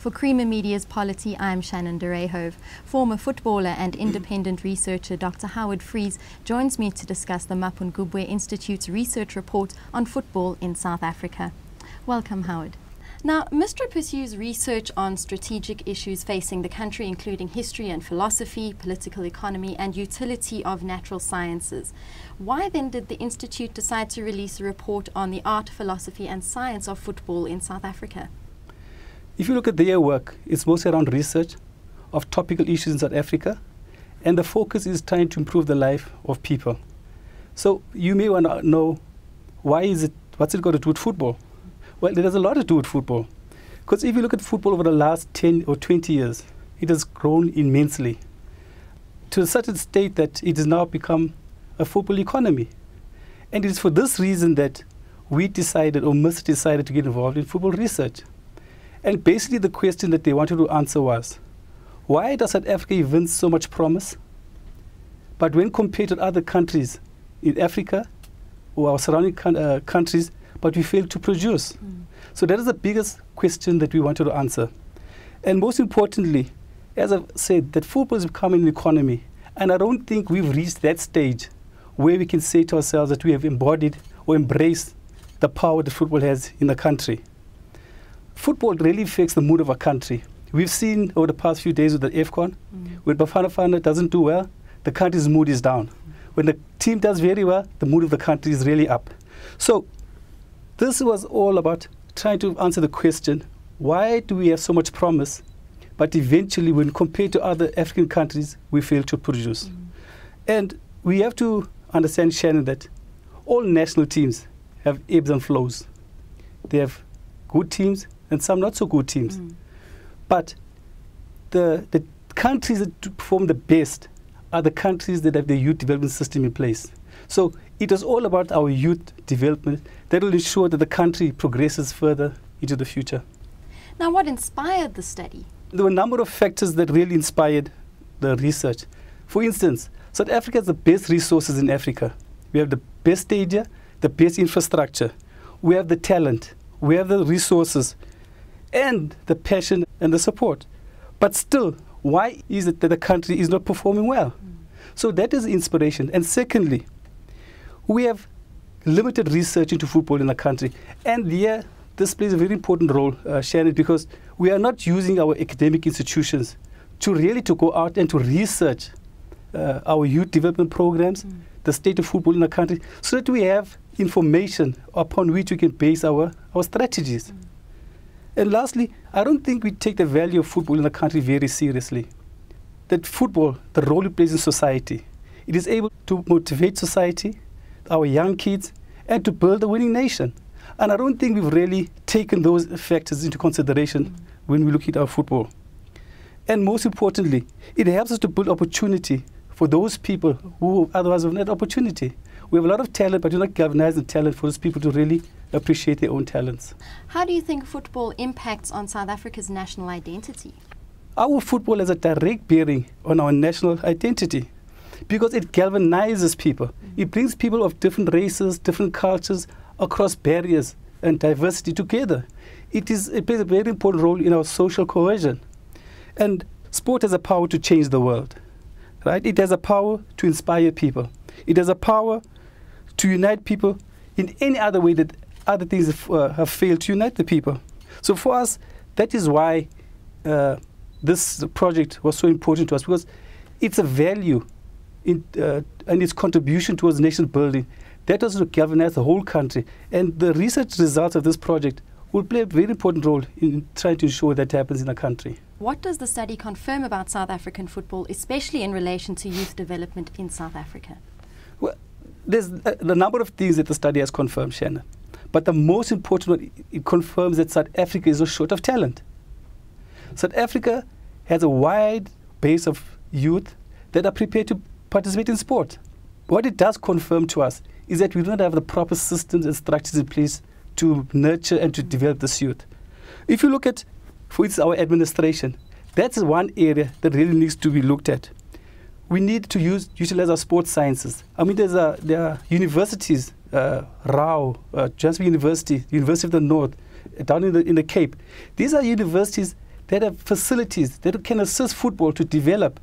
For Creamer Media's Polity, I'm Shannon Derehove. Former footballer and independent researcher Dr Howard Freese joins me to discuss the Mapungubwe Institute's research report on football in South Africa. Welcome, Howard. Now, Mistra pursues research on strategic issues facing the country, including history and philosophy, political economy, and utility of natural sciences. Why then did the Institute decide to release a report on the art, philosophy, and science of football in South Africa? If you look at their work, it's mostly around research of topical issues in South Africa, and the focus is trying to improve the life of people. So you may want to know, what's it got to do with football? Well, it has a lot to do with football. Because if you look at football over the last 10 or 20 years, it has grown immensely to a certain state that it has now become a football economy. And it is for this reason that we decided, or Mistra decided, to get involved in football research. And basically the question that they wanted to answer was, why does South Africa evince so much promise, but when compared to other countries in Africa or our surrounding countries, but we fail to produce? So that is the biggest question that we wanted to answer. And most importantly, as I've said, that football is becoming an economy, and I don't think we've reached that stage where we can say to ourselves that we have embodied or embraced the power that football has in the country. Football really affects the mood of a country. We've seen over the past few days with the AFCON, when Bafana Bafana doesn't do well, the country's mood is down. When the team does very well, the mood of the country is really up. So this was all about trying to answer the question, why do we have so much promise, but eventually when compared to other African countries, we fail to produce? And we have to understand, Shannon, that all national teams have ebbs and flows. They have good teams and some not so good teams. But the countries that perform the best are the countries that have the youth development system in place. So it is all about our youth development that will ensure that the country progresses further into the future. Now, what inspired the study? There were a number of factors that really inspired the research. For instance, South Africa has the best resources in Africa. We have the best stadia, the best infrastructure. We have the talent. We have the resources and the passion and the support. But still, why is it that the country is not performing well? So that is inspiration. And secondly, we have limited research into football in the country. And here, this plays a very important role, Shannon, because we are not using our academic institutions to really go out and to research our youth development programs, the state of football in the country, so that we have information upon which we can base our strategies. And lastly, I don't think we take the value of football in the country very seriously. That football, the role it plays in society, it is able to motivate society, our young kids, and to build a winning nation. And I don't think we've really taken those factors into consideration when we look at our football. And most importantly, it helps us to build opportunity for those people who otherwise have not opportunity. We have a lot of talent, but we're not galvanizing talent for those people to really appreciate their own talents. How do you think football impacts on South Africa's national identity? Our football has a direct bearing on our national identity because it galvanizes people. It brings people of different races, different cultures, across barriers and diversity together. It plays a very important role in our social cohesion. And sport has a power to change the world. Right? It has a power to inspire people. It has a power to unite people in any other way that other things have failed to unite the people. So for us, that is why this project was so important to us, because it's a value and its contribution towards nation building that also galvanize the whole country. And the research results of this project will play a very important role in trying to ensure that happens in the country. What does the study confirm about South African football, especially in relation to youth development in South Africa? Well, there's a number of things that the study has confirmed, Shannon. But the most important one, it confirms that South Africa is not short of talent. South Africa has a wide base of youth that are prepared to participate in sport. What it does confirm to us is that we do not have the proper systems and structures in place to nurture and to develop this youth. If you look at, for instance, our administration, that's one area that really needs to be looked at. We need to utilize our sports sciences. I mean, there are universities, Johannesburg University, University of the North, down in the Cape. These are universities that have facilities that can assist football to develop.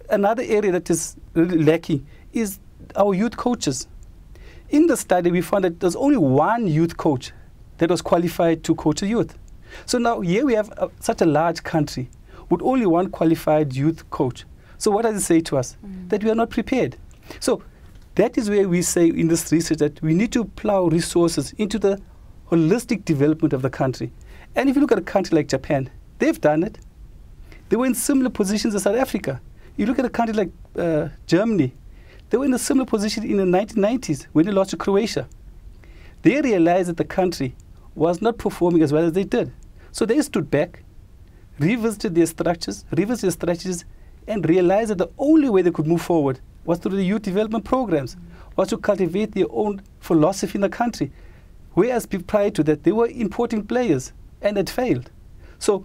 Another area that is really lacking is our youth coaches. In the study, we found that there's only one youth coach that was qualified to coach a youth. So now here we have such a large country with only one qualified youth coach. So what does it say to us? That we are not prepared. So that is where we say in this research that we need to plow resources into the holistic development of the country. And if you look at a country like Japan, they've done it. They were in similar positions as South Africa. You look at a country like Germany, they were in a similar position in the 1990s when they lost to Croatia. They realized that the country was not performing as well as they did. So they stood back, revisited their structures, revisited their strategies, and realized that the only way they could move forward was through the youth development programs, was to cultivate their own philosophy in the country. Whereas prior to that, they were importing players, and it failed. So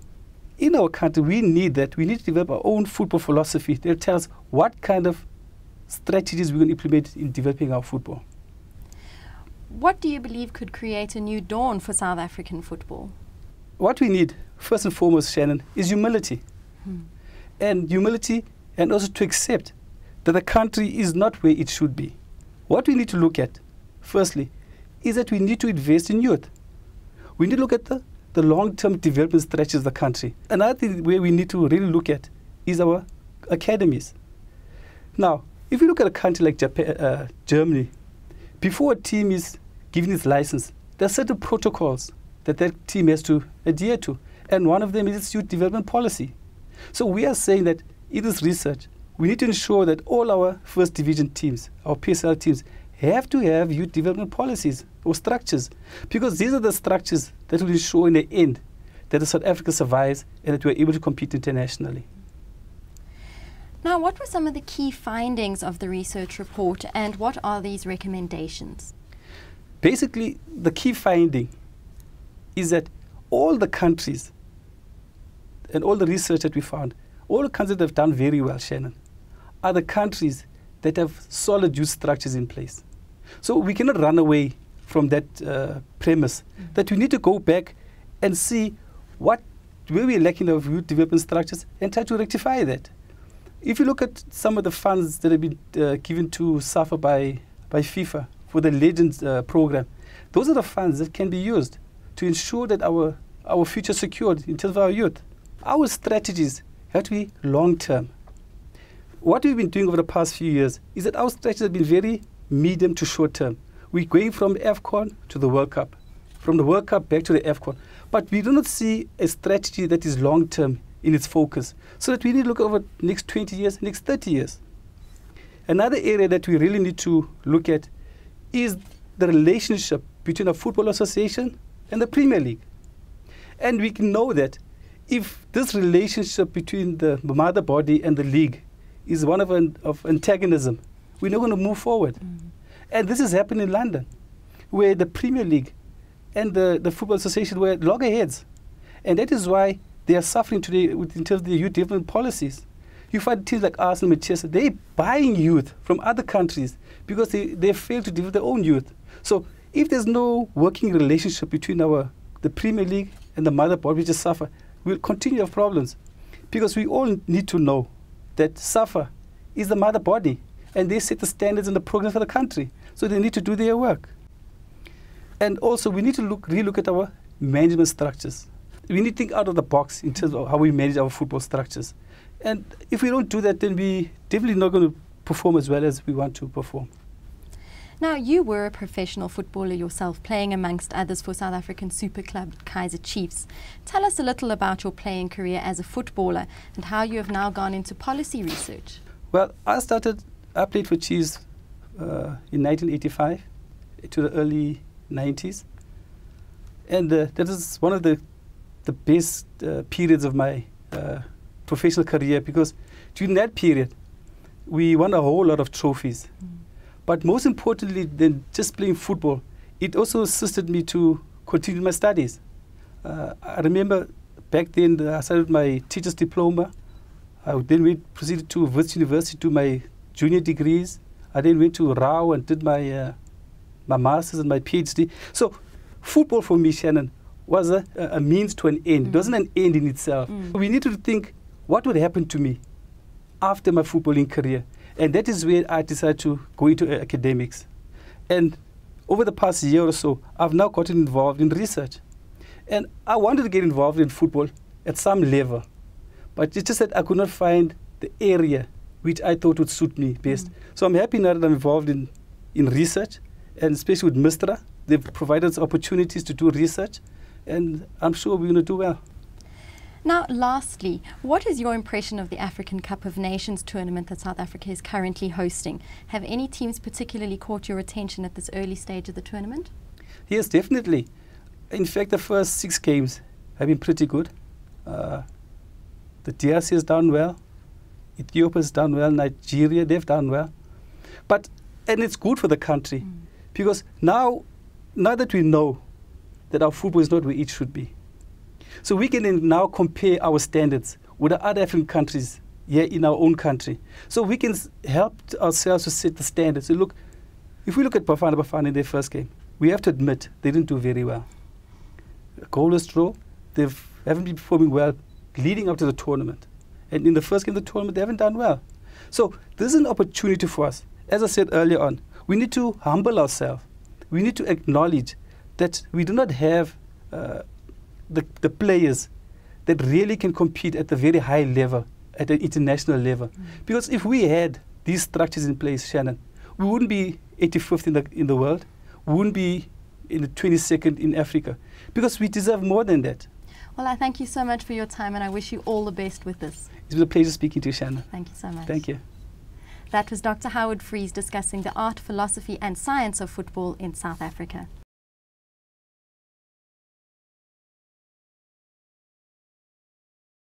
in our country, we need that. We need to develop our own football philosophy that tells us what kind of strategies we're going to implement in developing our football. What do you believe could create a new dawn for South African football? What we need, first and foremost, Shannon, is humility. And humility, and also to accept that the country is not where it should be. What we need to look at, firstly, is that we need to invest in youth. We need to look at the long-term development strategies of the country. Another thing where we need to really look at is our academies. Now, if you look at a country like Japan, Germany, before a team is given its license, there are certain protocols that that team has to adhere to. And one of them is its youth development policy. So we are saying that in this research, we need to ensure that all our first division teams, our PSL teams, have to have youth development policies or structures, because these are the structures that will ensure in the end that South Africa survives and that we're able to compete internationally. Now, what were some of the key findings of the research report, and what are these recommendations? Basically, the key finding is that all the countries and all the research that we found, all the countries that have done very well, Shannon, are the countries that have solid youth structures in place. So we cannot run away from that premise that we need to go back and see where we're lacking of youth development structures and try to rectify that. If you look at some of the funds that have been given to SAFA by FIFA for the Legends program, those are the funds that can be used to ensure that our future is secured in terms of our youth. Our strategies have to be long-term. What we've been doing over the past few years is that our strategies have been very medium to short-term. We're going from AFCON to the World Cup, from the World Cup back to the AFCON. But we do not see a strategy that is long-term in its focus, so that we need to look over the next 20 years, next 30 years. Another area that we really need to look at is the relationship between a football association and the Premier League. And we can know that if this relationship between the mother body and the league is one of antagonism, we're not going to move forward. And this has happened in London, where the Premier League and the Football Association were at loggerheads. And that is why they are suffering today in terms of the youth development policies. You find teams like Arsenal, Manchester, they're buying youth from other countries because they fail to develop their own youth. So if there's no working relationship between the Premier League and the mother body, which is SAFA, we'll continue to have problems. Because we all need to know that SAFA is the mother body, and they set the standards and the programs for the country. So they need to do their work. And also, we need to relook at our management structures. We need to think out of the box in terms of how we manage our football structures. And if we don't do that, then we definitely not going to perform as well as we want to perform. Now, you were a professional footballer yourself, playing amongst others for South African super club Kaizer Chiefs. Tell us a little about your playing career as a footballer and how you have now gone into policy research. Well, I played for Chiefs in 1985 to the early 90s. And that is one of the best periods of my professional career, because during that period, we won a whole lot of trophies. But most importantly than just playing football, it also assisted me to continue my studies. I remember back then I started my teacher's diploma. I then proceeded to Wits University to my junior degrees. I then went to Rao and did my master's and my PhD. So football for me, Shannon, was a means to an end. It wasn't an end in itself. We need to think, what would happen to me after my footballing career? And that is where I decided to go into academics. And over the past year or so, I've now gotten involved in research. And I wanted to get involved in football at some level, but it's just that I could not find the area which I thought would suit me best. So I'm happy now that I'm involved in research, and especially with Mistra. They've provided us opportunities to do research, and I'm sure we're going to do well. Now, lastly, what is your impression of the African Cup of Nations tournament that South Africa is currently hosting? Have any teams particularly caught your attention at this early stage of the tournament? Yes, definitely. In fact, the first 6 games have been pretty good. The DRC has done well. Ethiopia has done well. Nigeria, they've done well. And it's good for the country because now that we know that our football is not where it should be, so we can now compare our standards with the other African countries here in our own country. So we can help ourselves to set the standards. So look, if we look at Bafana in their first game, we have to admit they didn't do very well. A goalless draw, they haven't been performing well leading up to the tournament. And in the first game of the tournament, they haven't done well. So this is an opportunity for us. As I said earlier on, we need to humble ourselves. We need to acknowledge that we do not have the players that really can compete at the very high level, at the international level. Because if we had these structures in place, Shannon, we wouldn't be 85th in the world. We wouldn't be in the 22nd in Africa, because we deserve more than that. Well, I thank you so much for your time, and I wish you all the best with this. It's been a pleasure speaking to you, Shannon. Thank you so much. Thank you. That was Dr. Howard Freese discussing the art, philosophy and science of football in South Africa.